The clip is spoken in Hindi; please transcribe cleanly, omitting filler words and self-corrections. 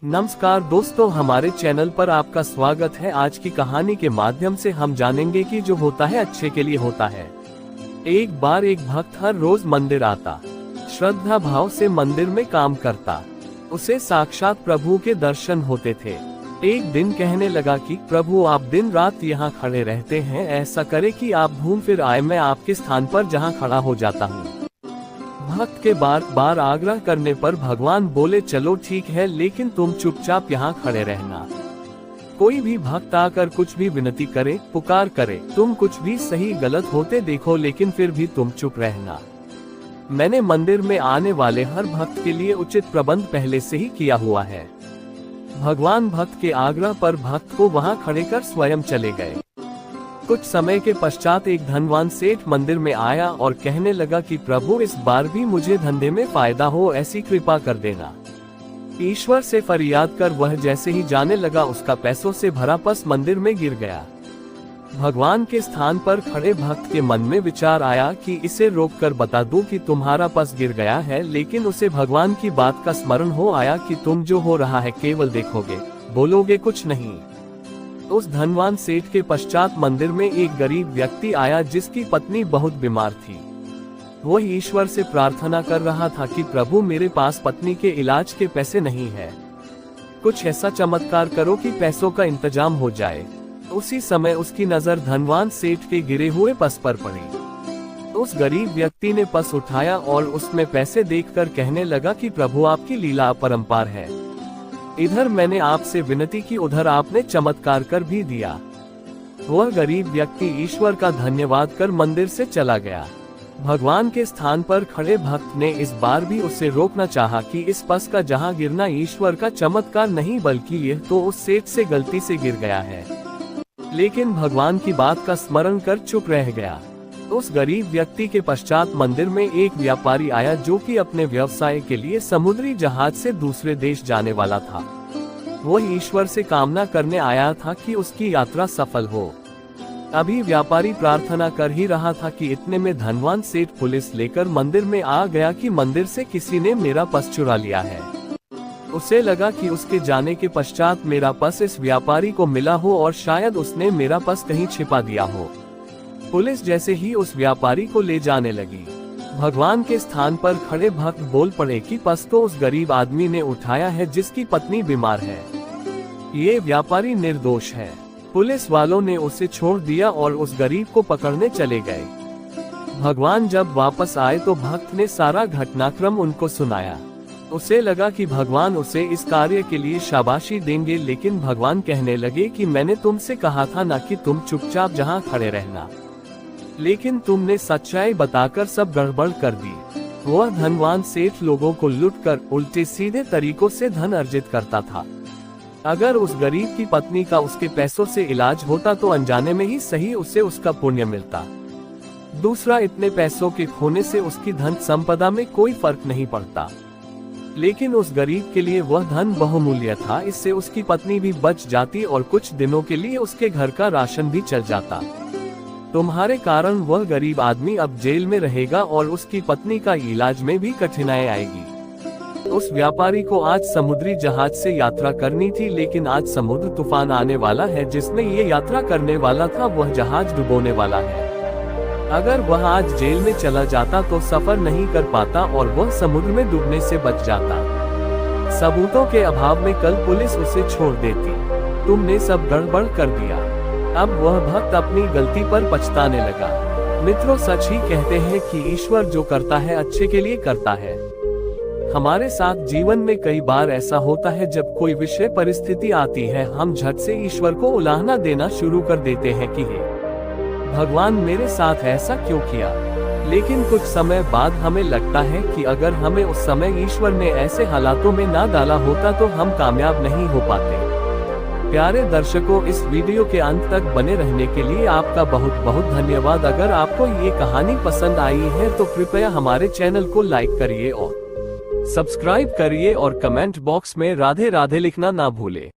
नमस्कार दोस्तों, हमारे चैनल पर आपका स्वागत है। आज की कहानी के माध्यम से हम जानेंगे कि जो होता है अच्छे के लिए होता है। एक बार एक भक्त हर रोज मंदिर आता, श्रद्धा भाव से मंदिर में काम करता। उसे साक्षात प्रभु के दर्शन होते थे। एक दिन कहने लगा कि प्रभु, आप दिन रात यहाँ खड़े रहते हैं, ऐसा करे कि आप घूम फिर आए, मैं आपके स्थान पर जहाँ खड़ा हो जाता हूँ। भक्त के बार बार आग्रह करने पर भगवान बोले, चलो ठीक है, लेकिन तुम चुपचाप यहाँ खड़े रहना। कोई भी भक्त आकर कुछ भी विनती करे, पुकार करे, तुम कुछ भी सही गलत होते देखो, लेकिन फिर भी तुम चुप रहना। मैंने मंदिर में आने वाले हर भक्त के लिए उचित प्रबंध पहले से ही किया हुआ है। भगवान भक्त के आग्रह पर भक्त को वहाँ खड़े कर स्वयं चले गए। कुछ समय के पश्चात एक धनवान सेठ मंदिर में आया और कहने लगा कि प्रभु, इस बार भी मुझे धंधे में फायदा हो, ऐसी कृपा कर देना। ईश्वर से फरियाद कर वह जैसे ही जाने लगा, उसका पैसों से भरा पस मंदिर में गिर गया। भगवान के स्थान पर खड़े भक्त के मन में विचार आया कि इसे रोककर बता दूं कि तुम्हारा पस गिर गया है, लेकिन उसे भगवान की बात का स्मरण हो आया कि तुम जो हो रहा है केवल देखोगे, बोलोगे कुछ नहीं। उस धनवान सेठ के पश्चात मंदिर में एक गरीब व्यक्ति आया जिसकी पत्नी बहुत बीमार थी। वो ईश्वर से प्रार्थना कर रहा था कि प्रभु, मेरे पास पत्नी के इलाज के पैसे नहीं है, कुछ ऐसा चमत्कार करो कि पैसों का इंतजाम हो जाए। उसी समय उसकी नजर धनवान सेठ के गिरे हुए पस पर पड़ी। उस गरीब व्यक्ति ने पस उठाया और उसमें पैसे देखकर कहने लगा कि प्रभु, आपकी लीला अपरंपार है। इधर मैंने आपसे विनती की, उधर आपने चमत्कार कर भी दिया। वह गरीब व्यक्ति ईश्वर का धन्यवाद कर मंदिर से चला गया। भगवान के स्थान पर खड़े भक्त ने इस बार भी उसे रोकना चाहा कि इस पस का जहां गिरना ईश्वर का चमत्कार नहीं, बल्कि यह तो उस सेठ से गलती से गिर गया है। लेकिन भगवान की बात का स्मरण कर चुप रह गया। उस गरीब व्यक्ति के पश्चात मंदिर में एक व्यापारी आया जो कि अपने व्यवसाय के लिए समुद्री जहाज से दूसरे देश जाने वाला था। वह ईश्वर से कामना करने आया था कि उसकी यात्रा सफल हो। अभी व्यापारी प्रार्थना कर ही रहा था कि इतने में धनवान सेठ पुलिस लेकर मंदिर में आ गया कि मंदिर से किसी ने मेरा पस चुरा लिया है। उसे लगा कि उसके जाने के पश्चात मेरा पस इस व्यापारी को मिला हो और शायद उसने मेरा पस कहीं छिपा दिया हो। पुलिस जैसे ही उस व्यापारी को ले जाने लगी, भगवान के स्थान पर खड़े भक्त बोल पड़े कि पस तो उस गरीब आदमी ने उठाया है जिसकी पत्नी बीमार है। ये व्यापारी निर्दोष है। पुलिस वालों ने उसे छोड़ दिया और उस गरीब को पकड़ने चले गए। भगवान जब वापस आए तो भक्त ने सारा घटनाक्रम उनको सुनाया। उसे लगा कि भगवान उसे इस कार्य के लिए शाबाशी देंगे, लेकिन भगवान कहने लगे कि मैंने तुमसे कहा था ना कि तुम चुपचाप जहाँ खड़े रहना, लेकिन तुमने सच्चाई बताकर सब गड़बड़ कर दी। वह धनवान सेठ लोगों को लूटकर उल्टे सीधे तरीकों से धन अर्जित करता था। अगर उस गरीब की पत्नी का उसके पैसों से इलाज होता तो अनजाने में ही सही उसे उसका पुण्य मिलता। दूसरा, इतने पैसों के खोने से उसकी धन संपदा में कोई फर्क नहीं पड़ता, लेकिन उस गरीब के लिए वह धन बहुमूल्य था। इससे उसकी पत्नी भी बच जाती और कुछ दिनों के लिए उसके घर का राशन भी चल जाता। तुम्हारे कारण वह गरीब आदमी अब जेल में रहेगा और उसकी पत्नी का इलाज में भी कठिनाई आएगी। उस व्यापारी को आज समुद्री जहाज से यात्रा करनी थी, लेकिन आज समुद्र तूफान आने वाला है जिसमें ये यात्रा करने वाला था, वह जहाज डुबोने वाला है। अगर वह आज जेल में चला जाता तो सफर नहीं कर पाता और वह समुद्र में डूबने से बच जाता। सबूतों के अभाव में कल पुलिस उसे छोड़ देती। तुमने सब गड़बड़ कर दिया। अब वह भक्त अपनी गलती पर पछताने लगा। मित्रों, सच ही कहते हैं कि ईश्वर जो करता है अच्छे के लिए करता है। हमारे साथ जीवन में कई बार ऐसा होता है, जब कोई विषय परिस्थिति आती है, हम झट से ईश्वर को उलाहना देना शुरू कर देते हैं कि हे भगवान, मेरे साथ ऐसा क्यों किया। लेकिन कुछ समय बाद हमें लगता है कि अगर हमें उस समय ईश्वर ने ऐसे हालातों में ना डाला होता तो हम कामयाब नहीं हो पाते। प्यारे दर्शकों, इस वीडियो के अंत तक बने रहने के लिए आपका बहुत बहुत धन्यवाद। अगर आपको ये कहानी पसंद आई है तो कृपया हमारे चैनल को लाइक करिए और सब्सक्राइब करिए और कमेंट बॉक्स में राधे राधे लिखना ना भूले।